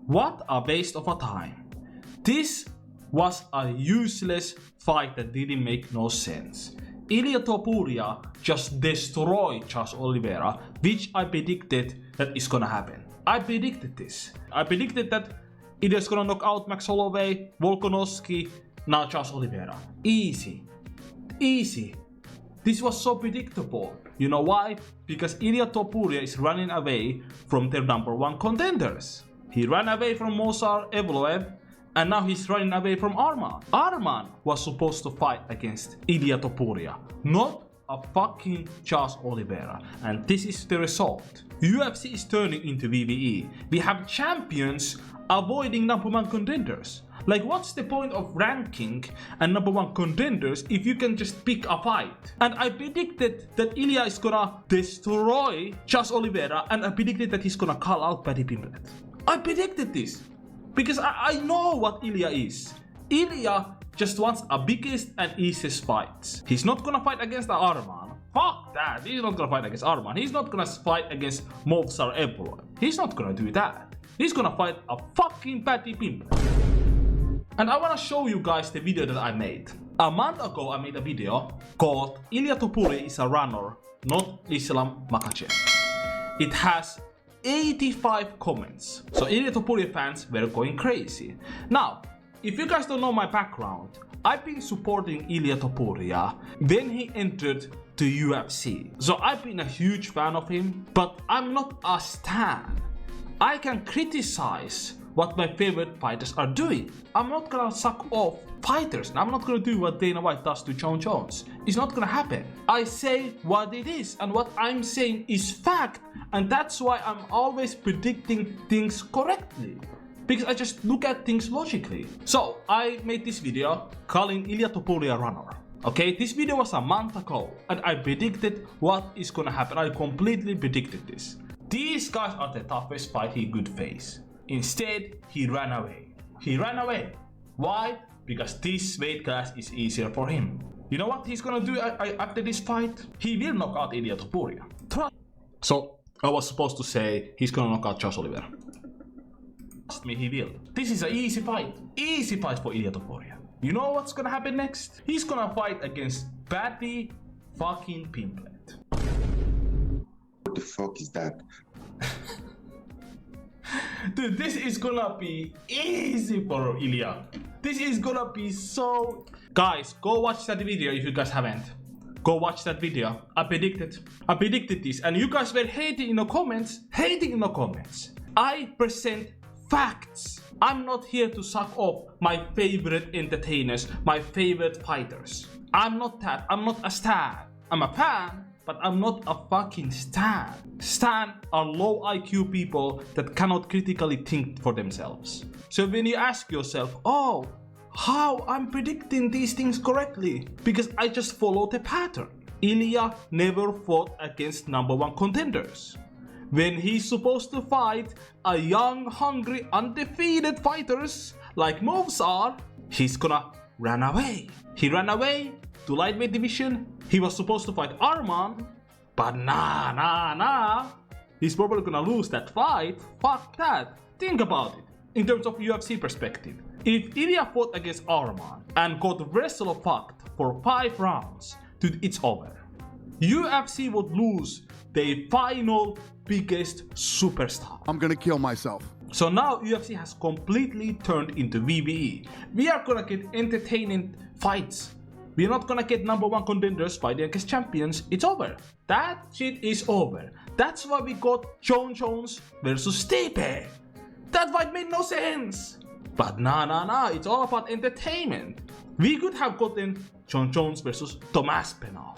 What a waste of a time. This was a useless fight that didn't make no sense. Ilia Topuria just destroyed Charles Oliveira, which I predicted that is gonna happen. I predicted this. I predicted that Ilia's gonna knock out Max Holloway, Volkanovski, now Charles Oliveira. Easy. Easy. This was so predictable. You know why? Because Ilia Topuria is running away from their #1 contenders. He ran away from Movsar Evloev, and now he's running away from Arman. Arman was supposed to fight against Ilia Topuria, not a fucking Charles Oliveira. And this is the result. UFC is turning into WWE. We have champions avoiding #1 contenders. Like, what's the point of ranking and #1 contenders if you can just pick a fight? And I predicted that Ilia is gonna destroy Charles Oliveira, and I predicted that he's gonna call out Paddy Pimblett. I predicted this because I know what Ilia is. Ilia just wants a biggest and easiest fights. He's not gonna fight against Arman. Fuck that. He's not gonna fight against Arman. He's not gonna fight against Movsar Evloev. He's not gonna do that. He's gonna fight a fucking Paddy Pimblett. And I wanna show you guys the video that I made. A month ago I made a video called Ilia Topuria is a runner, not Islam Makhachev. It has 85 comments. So Ilia Topuria fans were going crazy. Now, if you guys don't know my background, I've been supporting Ilia Topuria when he entered the UFC. So I've been a huge fan of him, but I'm not a stan. I can criticize what my favorite fighters are doing. I'm not gonna suck off fighters. I'm not gonna do what Dana White does to Jon Jones. It's not gonna happen. I say what it is, and what I'm saying is fact, and that's why I'm always predicting things correctly, because I just look at things logically. So I made this video calling Ilia Topuria a runner. Okay, this video was a month ago, and I predicted what is gonna happen. I completely predicted this. These guys are the toughest fight he could face. Instead, he ran away. He ran away. Why? Because this weight class is easier for him. You know what he's gonna do after this fight? He will knock out Ilia Topuria. So, I was supposed to say he's gonna knock out Charles Oliveira. Trust me, he will. This is an easy fight. Easy fight for Ilia Topuria. You know what's gonna happen next? He's gonna fight against Paddy fucking Pimblett. What the fuck is that? Dude, this is gonna be easy for Ilia. This is gonna be so... Guys, go watch that video if you guys haven't. Go watch that video. I predicted this, and you guys were hating in the comments. I present facts. I'm not here to suck off my favorite entertainers, my favorite fighters. I'm not that. I'm not a stan. I'm a fan, but I'm not a fucking stan. Stan are low IQ people that cannot critically think for themselves. So when you ask yourself, oh, how I'm predicting these things correctly? Because I just follow the pattern. Ilia never fought against #1 contenders. When he's supposed to fight a young, hungry, undefeated fighters like Movsar, he's gonna run away. He ran away to lightweight division. He was supposed to fight Arman, but nah. He's probably gonna lose that fight. Fuck that. Think about it in terms of UFC perspective. If Ilia fought against Arman and got wrestle-fucked for 5 rounds, dude, it's over. UFC would lose their final biggest superstar. I'm gonna kill myself. So now UFC has completely turned into WWE. We are gonna get entertaining fights. We're not gonna get #1 contenders fighting against champions. It's over. That shit is over. That's why we got Jon Jones versus Stipe. That fight made no sense. But nah. It's all about entertainment. We could have gotten Jon Jones versus Thomas Penal.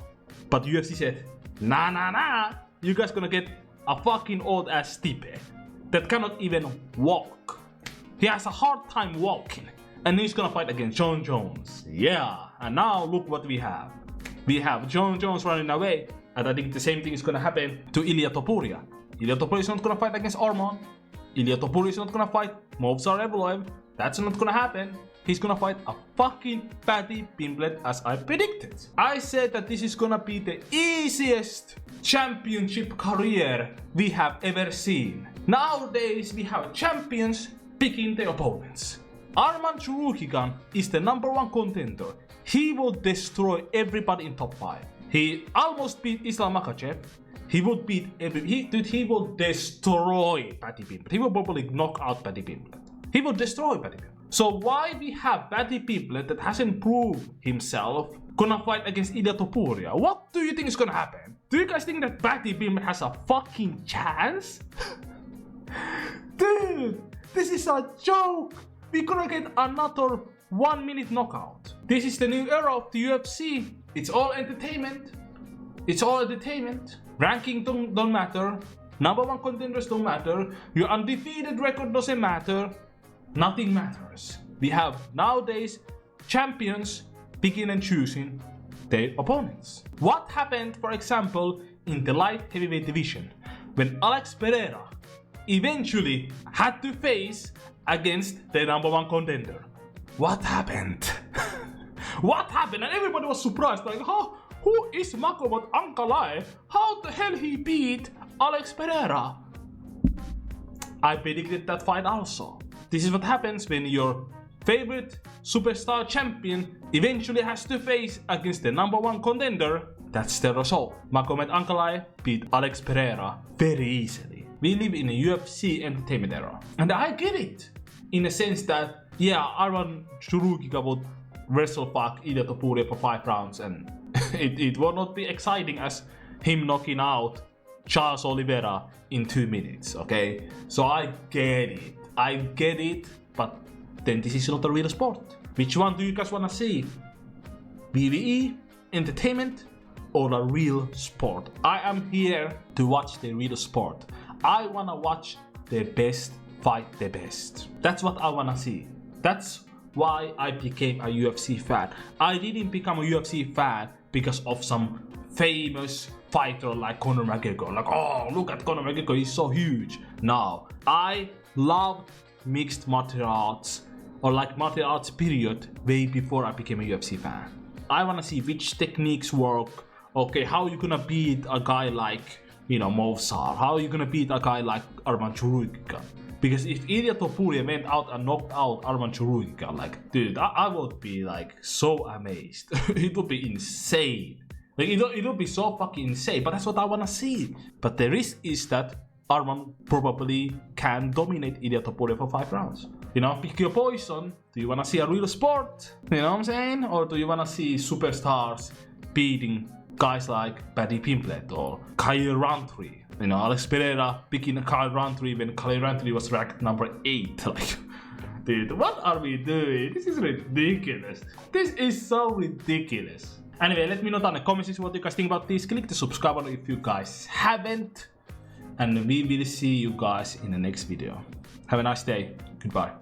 But UFC said, nah. You guys gonna get a fucking old ass Stipe that cannot even walk. He has a hard time walking. And he's gonna fight against Jon Jones. Yeah, and now look what we have. We have Jon Jones running away, and I think the same thing is gonna happen to Ilia Topuria. Ilia Topuria is not gonna fight against Arman. Ilia Topuria is not gonna fight Movsar Evloev. That's not gonna happen. He's gonna fight a fucking Paddy Pimblett as I predicted. I said that this is gonna be the easiest championship career we have ever seen. Nowadays we have champions picking the opponents. Arman Tsarukyan is the #1 contender. He will destroy everybody in top 5. He almost beat Islam Makhachev. He will beat he will destroy Paddy Pimblett. He will probably knock out Paddy Pimblett. He will destroy Paddy Pimblett. So why we have Paddy Pimblett that hasn't proved himself gonna fight against Ilia Topuria? What do you think is gonna happen? Do you guys think that Paddy Pimblett has a fucking chance? Dude, this is a joke. We're gonna get another 1-minute knockout. This is the new era of the UFC. It's all entertainment. It's all entertainment. Ranking don't matter. #1 contenders don't matter. Your undefeated record doesn't matter. Nothing matters. We have nowadays champions picking and choosing their opponents. What happened, for example, in the light heavyweight division when Alex Pereira eventually had to face against the #1 contender? What happened? What happened? And everybody was surprised, like, who is Magomed Ankalaev? How the hell he beat Alex Pereira? I predicted that fight also. This is what happens when your favorite superstar champion eventually has to face against the #1 contender. That's the result. Magomed Ankalaev beat Alex Pereira very easily. We live in a UFC entertainment era. And I get it. In a sense that, yeah, Arman Tsarukyan would wrestle fuck Ilia Topuria for 5 rounds and it will not be exciting as him knocking out Charles Oliveira in 2 minutes, okay? So I get it, but then this is not a real sport. Which one do you guys wanna see? WWE, entertainment, or a real sport? I am here to watch the real sport. I wanna watch the best fight the best. That's what I wanna see. That's why I became a UFC fan. I didn't become a UFC fan because of some famous fighter like Conor McGregor. Like, oh, look at Conor McGregor, he's so huge. No, I love mixed martial arts, or like martial arts period, way before I became a UFC fan. I wanna see which techniques work. Okay, how you gonna beat a guy like, Movsar? How are you gonna beat a guy like Arman Tsarukyan? Because if Ilia Topuria went out and knocked out Arman Tsarukyan, like, dude, I would be like so amazed. It would be insane. Like, it would be so fucking insane, but that's what I wanna see. But the risk is that Arman probably can dominate Ilia Topuria for 5 rounds. Pick your poison. Do you wanna see a real sport? You know what I'm saying? Or do you wanna see superstars beating guys like Paddy Pimblett or Kyle Rountree? Alex Pereira picking Kyle Rountree when Kyle Rountree was ranked #8. Like, dude, what are we doing? This is ridiculous. This is so ridiculous. Anyway, let me know down in the comments what you guys think about this. Click the subscribe button if you guys haven't. And we will see you guys in the next video. Have a nice day. Goodbye.